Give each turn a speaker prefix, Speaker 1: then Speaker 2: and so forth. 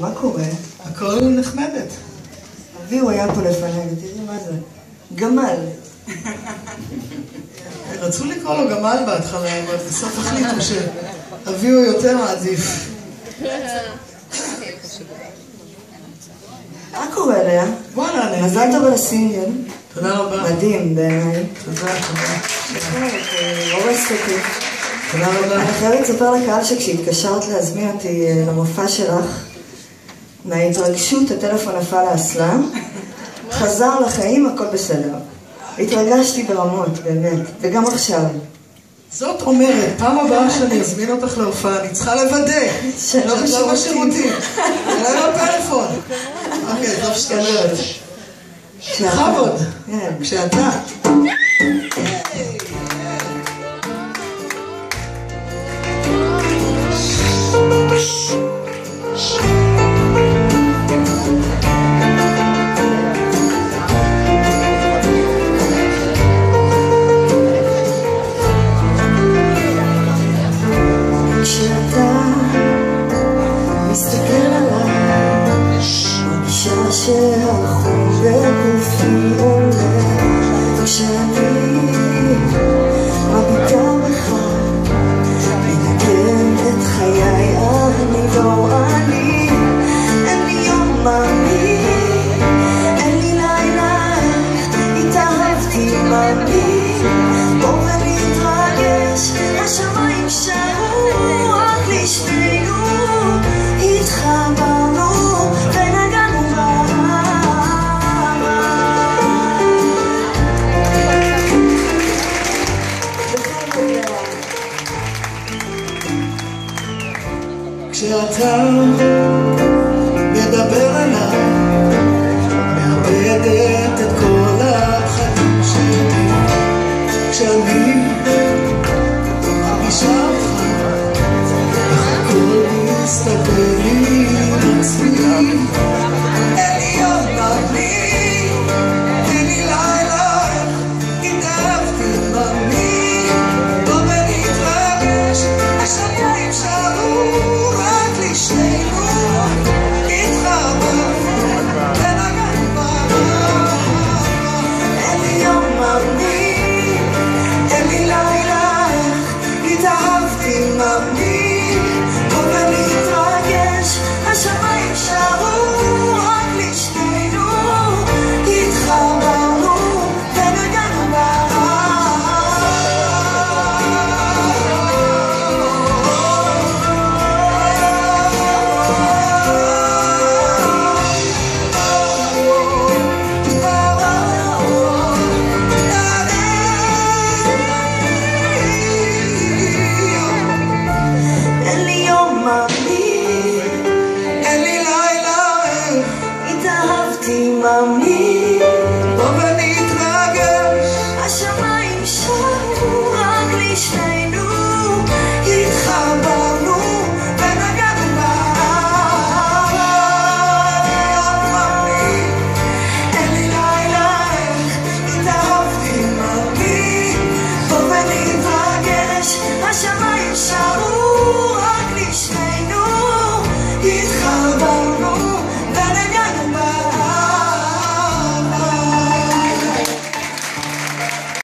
Speaker 1: מה קורה?
Speaker 2: הכל נחמדת.
Speaker 1: אבי הוא היה פה לפניי, ותראי מה זה. גמל.
Speaker 2: רצו לקרוא לו גמל בהתחלה, אבל בסוף החליטו שאבי הוא יותר עדיף.
Speaker 1: מה קורה ליה?
Speaker 2: וואלה, נהנה.
Speaker 1: מזל טוב על הסינגל.
Speaker 2: תודה רבה.
Speaker 1: מדהים בעיניי.
Speaker 2: תודה.
Speaker 1: הורסת אותי.
Speaker 2: תודה רבה.
Speaker 1: אני חייבת לספר לקהל שכשהתקשרת להזמין אותי למופע שלך, מההתרגשות הטלפון נפל לאסלה, חזר לחיים, הכל בסדר. התרגשתי ברמות, באמת, וגם עכשיו.
Speaker 2: זאת אומרת, פעם הבאה שאני אזמין אותך להופעה, אני צריכה לוודא
Speaker 1: שלא
Speaker 2: לא בשירותים. אולי לא פלאפון. אוקיי, טוב שתלת. בכבוד. כשאתה.
Speaker 1: שהחום בגופי עולה כשאני מביטה בך מנגן את חיי אני לא אני אין לי יום מאמין אין לי לילה התאהבתי מאמין בוא ונתרגש השמיים שרו רק לשתינו התחברנו
Speaker 2: כשאתה מדבר עליי, מאבדת את כל החיים שלי. כשאני מרגישה אותך, איך הכל מסתכל